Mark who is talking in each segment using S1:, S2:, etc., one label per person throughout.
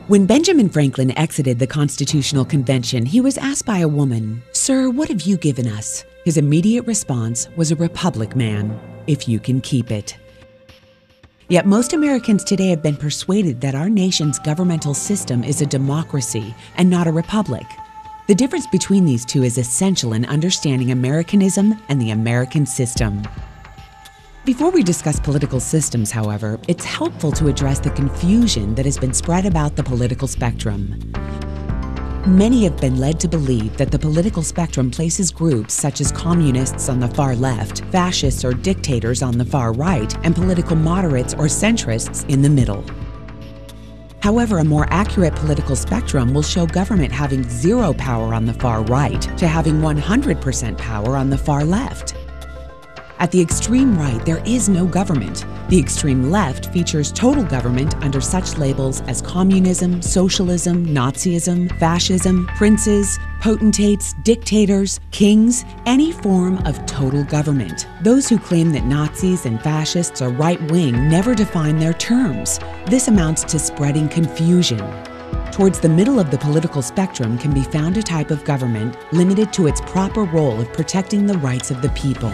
S1: When Benjamin Franklin exited the Constitutional Convention, he was asked by a woman, "Sir, what have you given us?" His immediate response was a republic, man, if you can keep it. Yet most Americans today have been persuaded that our nation's governmental system is a democracy and not a republic. The difference between these two is essential in understanding Americanism and the American system. Before we discuss political systems, however, it's helpful to address the confusion that has been spread about the political spectrum. Many have been led to believe that the political spectrum places groups such as communists on the far left, fascists or dictators on the far right, and political moderates or centrists in the middle. However, a more accurate political spectrum will show government having zero power on the far right to having 100% power on the far left. At the extreme right, there is no government. The extreme left features total government under such labels as communism, socialism, Nazism, fascism, princes, potentates, dictators, kings, any form of total government. Those who claim that Nazis and fascists are right-wing never define their terms. This amounts to spreading confusion. Towards the middle of the political spectrum can be found a type of government limited to its proper role of protecting the rights of the people.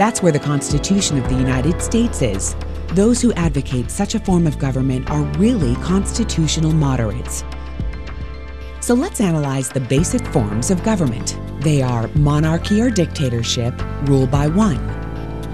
S1: That's where the Constitution of the United States is. Those who advocate such a form of government are really constitutional moderates. So let's analyze the basic forms of government. They are monarchy or dictatorship, rule by one;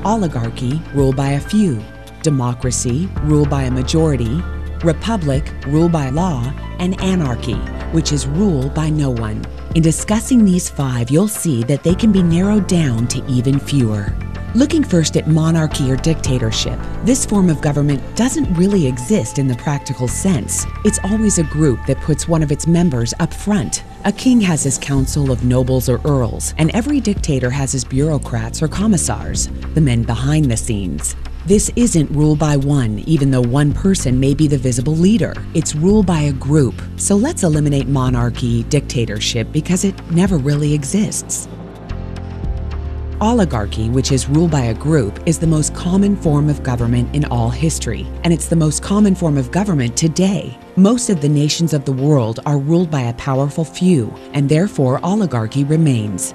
S1: oligarchy, rule by a few; democracy, rule by a majority; republic, rule by law; and anarchy, which is rule by no one. In discussing these five, you'll see that they can be narrowed down to even fewer. Looking first at monarchy or dictatorship, this form of government doesn't really exist in the practical sense. It's always a group that puts one of its members up front. A king has his council of nobles or earls, and every dictator has his bureaucrats or commissars, the men behind the scenes. This isn't rule by one, even though one person may be the visible leader. It's rule by a group. So let's eliminate monarchy, dictatorship, because it never really exists. Oligarchy, which is rule by a group, is the most common form of government in all history, and it's the most common form of government today. Most of the nations of the world are ruled by a powerful few, and therefore oligarchy remains.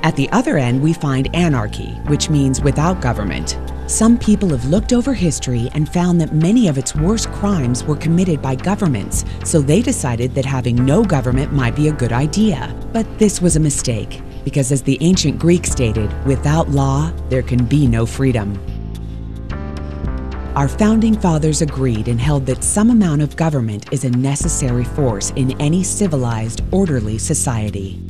S1: At the other end, we find anarchy, which means without government. Some people have looked over history and found that many of its worst crimes were committed by governments, so they decided that having no government might be a good idea. But this was a mistake, because as the ancient Greeks stated, without law, there can be no freedom. Our founding fathers agreed and held that some amount of government is a necessary force in any civilized, orderly society.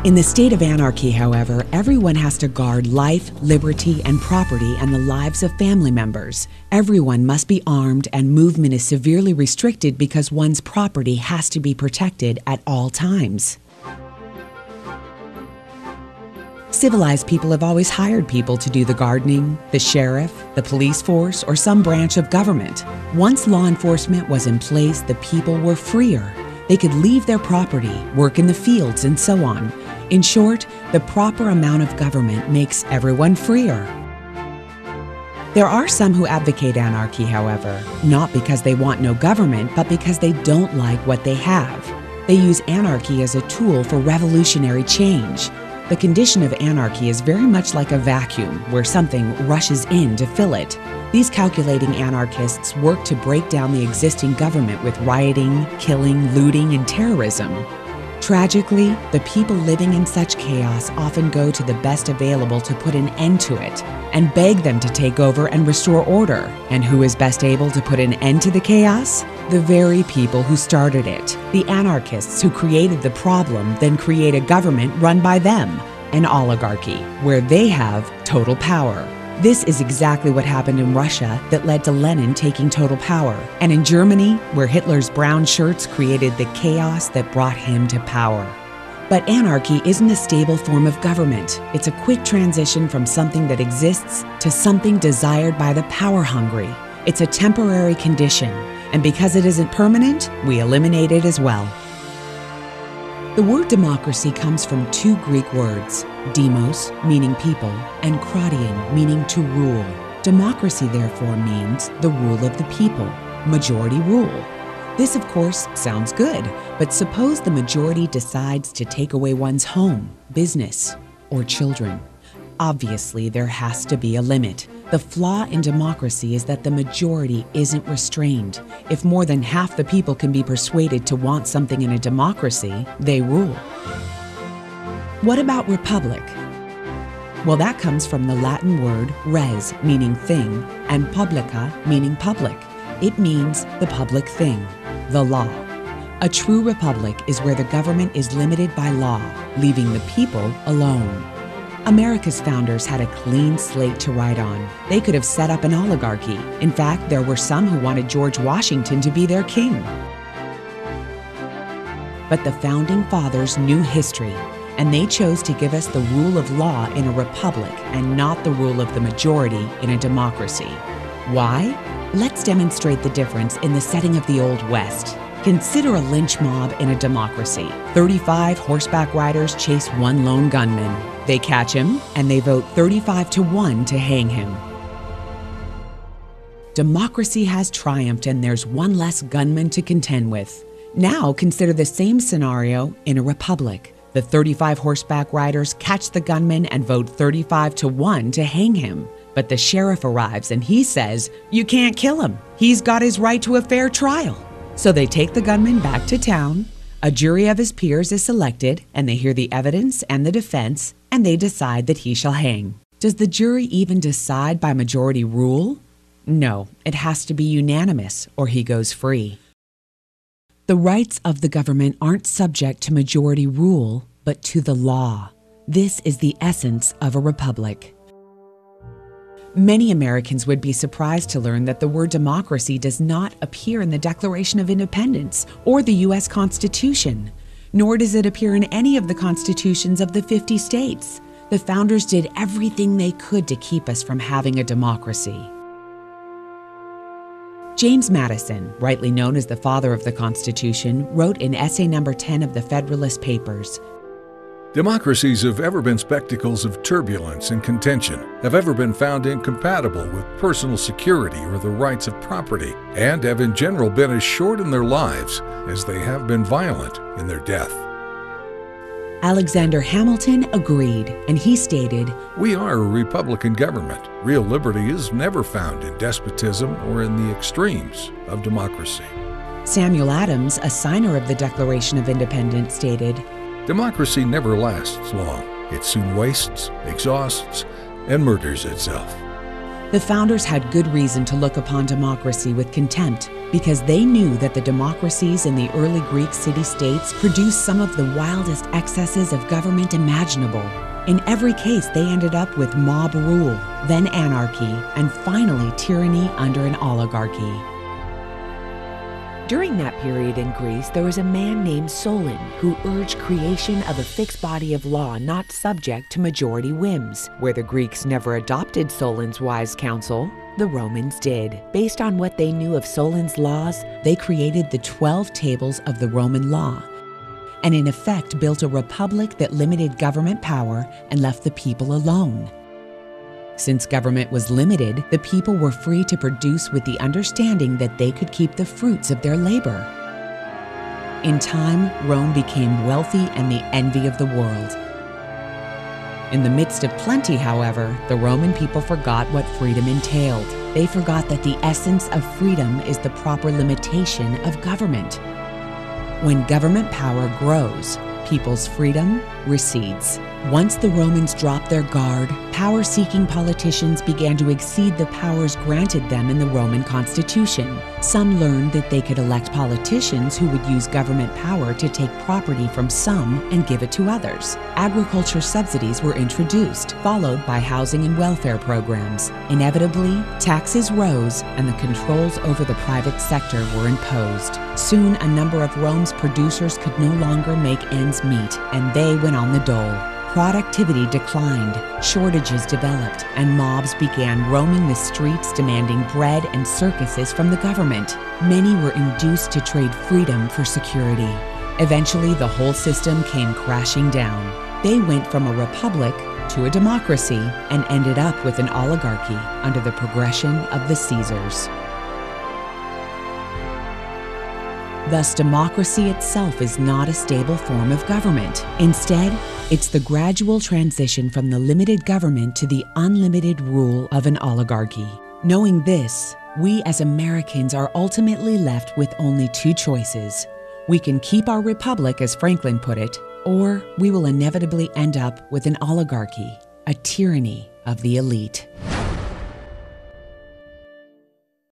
S1: In the state of anarchy, however, everyone has to guard life, liberty, and property and the lives of family members. Everyone must be armed, and movement is severely restricted because one's property has to be protected at all times. Civilized people have always hired people to do the gardening, the sheriff, the police force, or some branch of government. Once law enforcement was in place, the people were freer. They could leave their property, work in the fields, and so on. In short, the proper amount of government makes everyone freer. There are some who advocate anarchy, however, not because they want no government, but because they don't like what they have. They use anarchy as a tool for revolutionary change. The condition of anarchy is very much like a vacuum, where something rushes in to fill it. These calculating anarchists work to break down the existing government with rioting, killing, looting, and terrorism. Tragically, the people living in such chaos often go to the best available to put an end to it and beg them to take over and restore order. And who is best able to put an end to the chaos? The very people who started it. The anarchists who created the problem then create a government run by them, an oligarchy, where they have total power. This is exactly what happened in Russia that led to Lenin taking total power, and in Germany, where Hitler's brown shirts created the chaos that brought him to power. But anarchy isn't a stable form of government. It's a quick transition from something that exists to something desired by the power-hungry. It's a temporary condition, and because it isn't permanent, we eliminate it as well. The word democracy comes from two Greek words, demos, meaning people, and kratein, meaning to rule. Democracy, therefore, means the rule of the people, majority rule. This, of course, sounds good, but suppose the majority decides to take away one's home, business, or children. Obviously, there has to be a limit. The flaw in democracy is that the majority isn't restrained. If more than half the people can be persuaded to want something in a democracy, they rule. What about republic? Well, that comes from the Latin word res, meaning thing, and publica, meaning public. It means the public thing, the law. A true republic is where the government is limited by law, leaving the people alone. America's founders had a clean slate to write on. They could have set up an oligarchy. In fact, there were some who wanted George Washington to be their king. But the founding fathers knew history, and they chose to give us the rule of law in a republic and not the rule of the majority in a democracy. Why? Let's demonstrate the difference in the setting of the Old West. Consider a lynch mob in a democracy. 35 horseback riders chase one lone gunman. They catch him, and they vote 35-1 to hang him. Democracy has triumphed, and there's one less gunman to contend with. Now consider the same scenario in a republic. The 35 horseback riders catch the gunman and vote 35-1 to hang him. But the sheriff arrives and he says, "You can't kill him. He's got his right to a fair trial." So they take the gunman back to town. A jury of his peers is selected, and they hear the evidence and the defense, and they decide that he shall hang. Does the jury even decide by majority rule? No, it has to be unanimous, or he goes free. The rights of the government aren't subject to majority rule, but to the law. This is the essence of a republic. Many Americans would be surprised to learn that the word democracy does not appear in the Declaration of Independence or the U.S. Constitution, nor does it appear in any of the constitutions of the 50 states. The founders did everything they could to keep us from having a democracy. James Madison, rightly known as the father of the Constitution, wrote in essay number 10 of the Federalist Papers,
S2: "Democracies have ever been spectacles of turbulence and contention, have ever been found incompatible with personal security or the rights of property, and have in general been as short in their lives as they have been violent in their death."
S1: Alexander Hamilton agreed, and he stated,
S2: "We are a republican government. Real liberty is never found in despotism or in the extremes of democracy."
S1: Samuel Adams, a signer of the Declaration of Independence, stated,
S2: "Democracy never lasts long. It soon wastes, exhausts, and murders itself."
S1: The founders had good reason to look upon democracy with contempt because they knew that the democracies in the early Greek city-states produced some of the wildest excesses of government imaginable. In every case, they ended up with mob rule, then anarchy, and finally tyranny under an oligarchy. During that period in Greece, there was a man named Solon who urged creation of a fixed body of law not subject to majority whims. Where the Greeks never adopted Solon's wise counsel, the Romans did. Based on what they knew of Solon's laws, they created the 12 tables of the Roman law, and in effect built a republic that limited government power and left the people alone. Since government was limited, the people were free to produce with the understanding that they could keep the fruits of their labor. In time, Rome became wealthy and the envy of the world. In the midst of plenty, however, the Roman people forgot what freedom entailed. They forgot that the essence of freedom is the proper limitation of government. When government power grows, people's freedom recedes. Once the Romans dropped their guard, power-seeking politicians began to exceed the powers granted them in the Roman constitution. Some learned that they could elect politicians who would use government power to take property from some and give it to others. Agriculture subsidies were introduced, followed by housing and welfare programs. Inevitably, taxes rose and the controls over the private sector were imposed. Soon, a number of Rome's producers could no longer make ends meet, and they went on the dole. Productivity declined, shortages developed, and mobs began roaming the streets demanding bread and circuses from the government. Many were induced to trade freedom for security. Eventually, the whole system came crashing down. They went from a republic to a democracy and ended up with an oligarchy under the progression of the Caesars. Thus, democracy itself is not a stable form of government. Instead, it's the gradual transition from the limited government to the unlimited rule of an oligarchy. Knowing this, we as Americans are ultimately left with only two choices. We can keep our republic, as Franklin put it, or we will inevitably end up with an oligarchy, a tyranny of the elite.